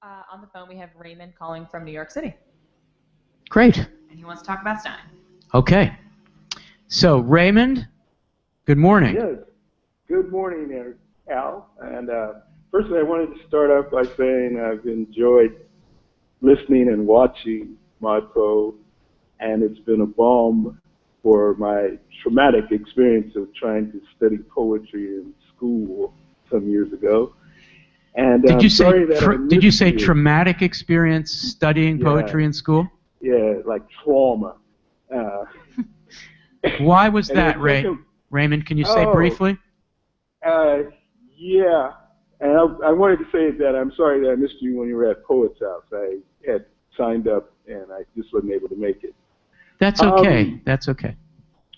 On the phone, we have Raymond calling from New York City. Great. And he wants to talk about Stein. Okay. So, Raymond, good morning. Yes. Good morning, Al. And firstly, I wanted to start off by saying I've enjoyed listening and watching ModPo, and it's been a balm for my traumatic experience of trying to study poetry in school some years ago. And did you say traumatic experience studying poetry in school? Yeah, like trauma. Why was that, Raymond? Can you say briefly? Yeah, and I wanted to say that I'm sorry that I missed you when you were at Poet's House. I had signed up and I just wasn't able to make it. That's okay. That's okay.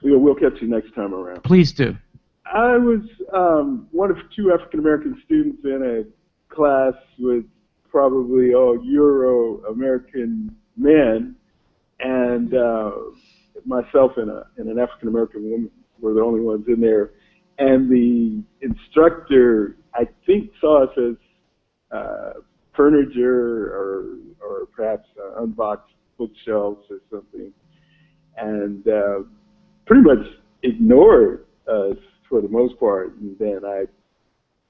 We'll catch you next time around. Please do. I was one of two African-American students in a class with probably all Euro-American men, and myself and an African-American woman were the only ones in there. And the instructor, I think, saw us as furniture or perhaps unboxed bookshelves or something, and pretty much ignored us for the most part. And then I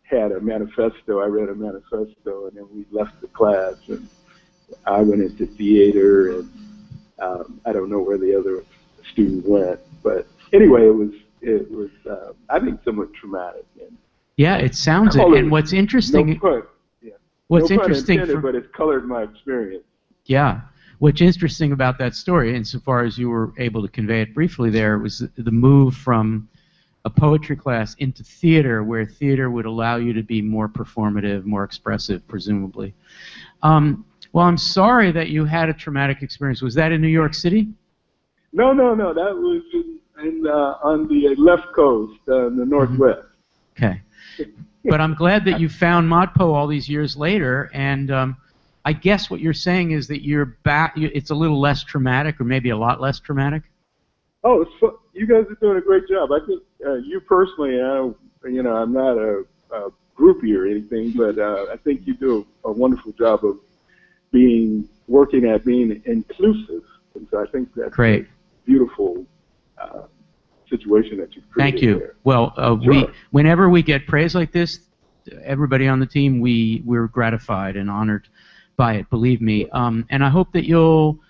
had a manifesto. I read a manifesto, and then we left the class, and I went into theater, and I don't know where the other student went, but anyway, it was I think somewhat traumatic. And yeah, it sounds it. And what's interesting, what's interesting, but it's colored my experience. Yeah, what's interesting about that story, insofar as you were able to convey it briefly there, was the move from a poetry class into theater, where theater would allow you to be more performative, more expressive, presumably. Well, I'm sorry that you had a traumatic experience. Was that in New York City? No. That was on the left coast, the Northwest. Okay. But I'm glad that you found ModPo all these years later, and I guess what you're saying is that you're back. It's a little less traumatic, or maybe a lot less traumatic. Oh, it's fun. You guys are doing a great job. I think you personally, I'm not a groupie or anything, but I think you do a wonderful job of working at being inclusive. And so I think that's great. A beautiful situation that you've created. Thank you. There. Well, Sure. Whenever we get praise like this, everybody on the team, we're gratified and honored by it. Believe me. And I hope that you'll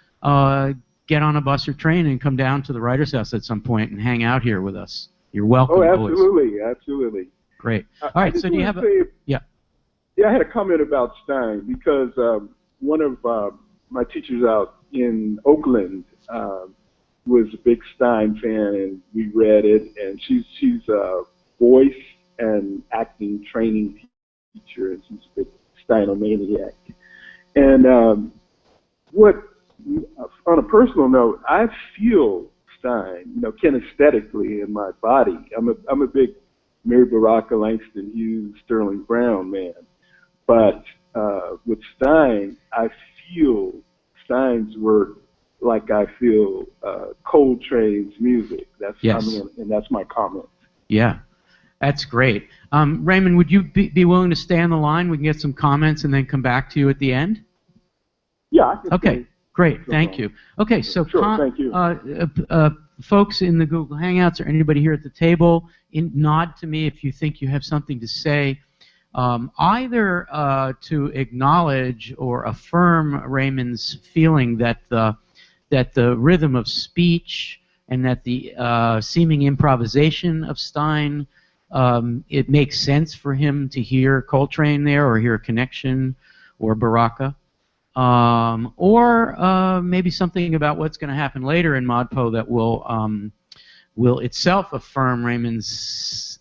get on a bus or train and come down to the Writers' House at some point and hang out here with us. You're welcome. Oh, absolutely, absolutely. Great. All right. So do you have Yeah, I had a comment about Stein because one of my teachers out in Oakland was a big Stein fan, and we read it. And she's a voice and acting training teacher, and she's a big Steinomaniac. And on a personal note, I feel Stein, kinesthetically in my body. I'm a big Mary Baraka, Langston Hughes, Sterling Brown man, but with Stein, I feel Stein's work like I feel Coltrane's music. And that's my comment. Yeah, that's great. Raymond, would you be willing to stay on the line? We can get some comments and then come back to you at the end. Yeah. Okay. Great, thank you. Okay, so sure, thank you. Folks in the Google Hangouts or anybody here at the table, nod to me if you think you have something to say, either to acknowledge or affirm Raymond's feeling that the rhythm of speech and that the seeming improvisation of Stein, it makes sense for him to hear Coltrane there or hear a connection or Baraka. Or maybe something about what's going to happen later in ModPo that will itself affirm Raymond's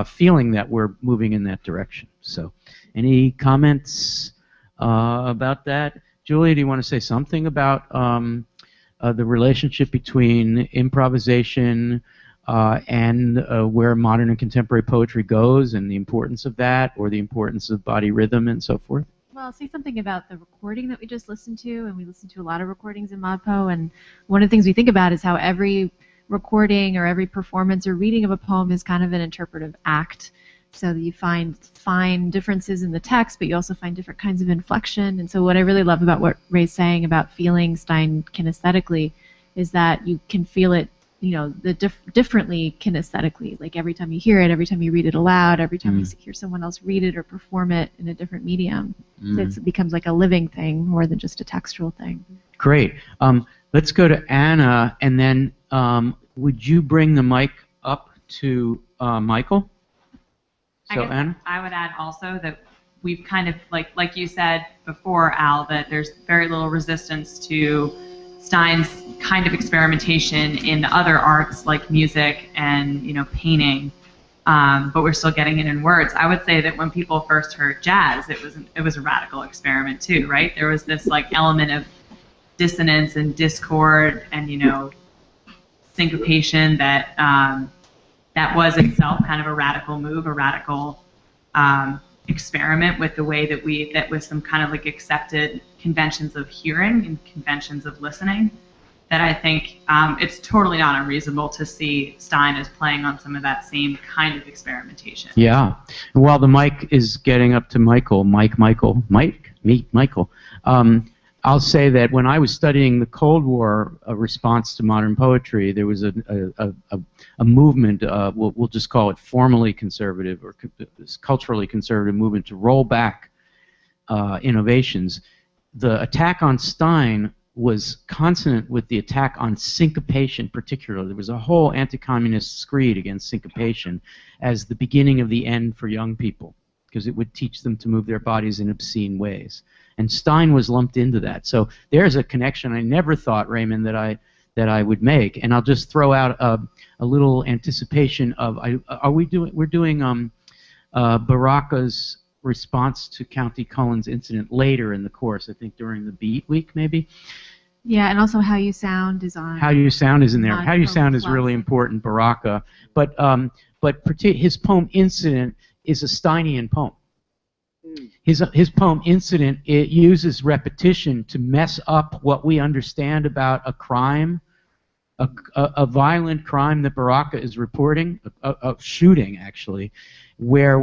feeling that we're moving in that direction. So, any comments about that? Julia, do you want to say something about the relationship between improvisation and where modern and contemporary poetry goes, and the importance of that, or the importance of body rhythm and so forth? Well, I'll say something about the recording that we just listened to, and we listened to a lot of recordings in ModPo, and one of the things we think about is how every recording or every performance or reading of a poem is kind of an interpretive act so that you find fine differences in the text, but you also find different kinds of inflection. And so what I really love about what Ray's saying about feeling Stein kinesthetically is that you can feel it, differently kinesthetically. Like every time you hear it, every time you read it aloud, every time you hear someone else read it or perform it in a different medium. So it becomes like a living thing more than just a textual thing. Great. Let's go to Anna, and then would you bring the mic up to Michael? So, I guess Anna? I would add also that we've kind of, like you said before, Al, that there's very little resistance to Stein's kind of experimentation in other arts like music and painting, but we're still getting it in words. I would say that when people first heard jazz, it was a radical experiment too, right? There was this element of dissonance and discord and syncopation that that was itself kind of a radical move, a radical experiment with the way that with some kind of accepted conventions of hearing and conventions of listening, that I think it's totally not unreasonable to see Stein as playing on some of that same kind of experimentation. Yeah. While the mic is getting up to Michael, I'll say that when I was studying the Cold War response to modern poetry, there was a movement, we'll just call it formally conservative or culturally conservative movement to roll back innovations. The attack on Stein was consonant with the attack on syncopation particularly. There was a whole anti-communist screed against syncopation as the beginning of the end for young people, because it would teach them to move their bodies in obscene ways. And Stein was lumped into that. So there's a connection I never thought, Raymond, that I would make. And I'll just throw out a little anticipation of we're doing Baraka's response to County Cullen's incident later in the course, I think during the Beat Week maybe. Yeah, and also How You Sound is on. How You Sound is in there. How You Sound is Plus. really important, Baraka. But his poem Incident is a Steinian poem. His poem Incident, it uses repetition to mess up what we understand about a crime, a violent crime that Baraka is reporting, a shooting actually, where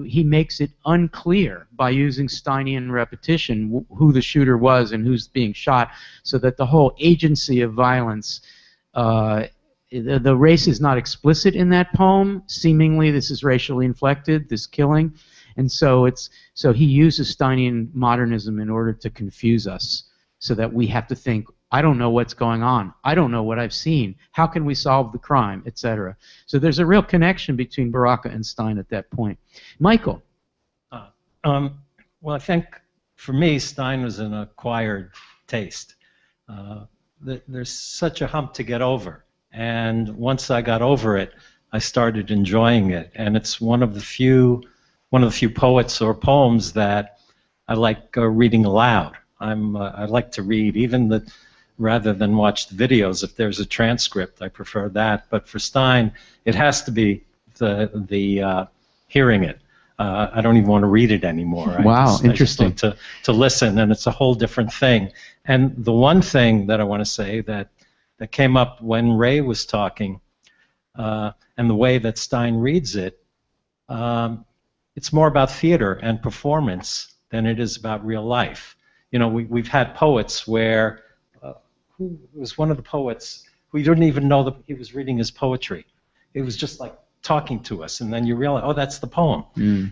he makes it unclear by using Steinian repetition who the shooter was and who's being shot, so that the whole agency of violence, the race is not explicit in that poem. Seemingly this is racially inflected, this killing. And so he uses Steinian modernism in order to confuse us, so that we have to think, I don't know what's going on. I don't know what I've seen. How can we solve the crime, etc. So there's a real connection between Baraka and Stein at that point. Michael. Well, I think for me, Stein was an acquired taste. There's such a hump to get over, and once I got over it, I started enjoying it. And it's one of the few poets or poems that I like reading aloud. I like to read, rather than watch the videos. If there's a transcript, I prefer that. But for Stein, it has to be the hearing it. I don't even want to read it anymore. Wow, interesting. I just like to listen, and it's a whole different thing. And the one thing that I want to say that came up when Ray was talking, and the way that Stein reads it, it's more about theater and performance than it is about real life. We've had poets where, who was one of the poets, we didn't even know that he was reading his poetry. It was just like talking to us, and then you realize, oh, that's the poem.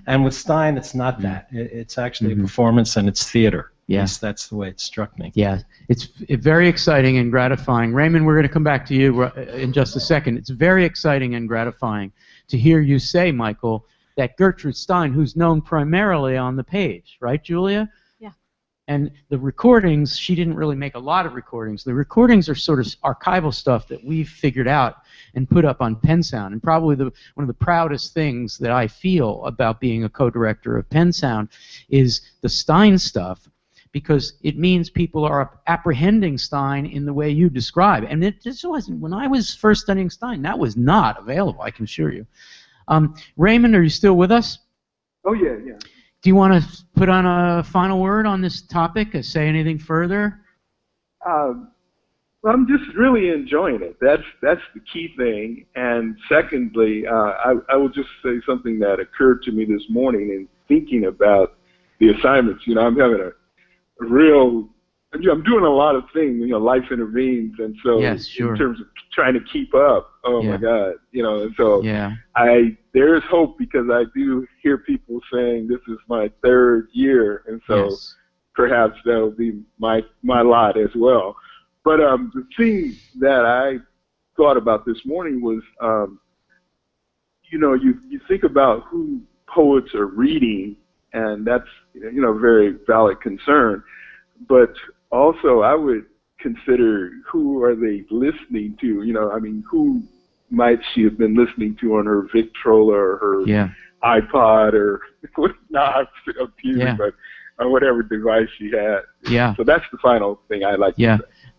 And with Stein, it's not that. It's actually a performance, and it's theater. Yes, that's the way it struck me. Yeah, it's very exciting and gratifying. Raymond, we're going to come back to you in just a second. It's very exciting and gratifying to hear you say, Michael, that Gertrude Stein, who's known primarily on the page, right, Julia? And the recordings, she didn't really make a lot of recordings. The recordings are sort of archival stuff that we've figured out and put up on Penn Sound. And probably one of the proudest things that I feel about being a co-director of Penn Sound is the Stein stuff, because it means people are apprehending Stein in the way you describe. And it just wasn't, when I was first studying Stein, that was not available, I can assure you. Raymond, are you still with us? Oh, yeah. Do you want to put on a final word on this topic or say anything further? Well, I'm just really enjoying it. That's the key thing. And secondly, I will just say something that occurred to me this morning in thinking about the assignments. I'm having a real, I'm doing a lot of things. Life intervenes, and so yes, sure. in terms of trying to keep up, oh my God, and so there's hope, because I do hear people saying this is my third year, and so perhaps that'll be my lot as well. But the thing that I thought about this morning was, you think about who poets are reading, and that's a very valid concern. But also, I would consider, who are they listening to? Who might she have been listening to on her Victrola or her iPod or not a computer, but on whatever device she had. Yeah. So that's the final thing I'd like to say.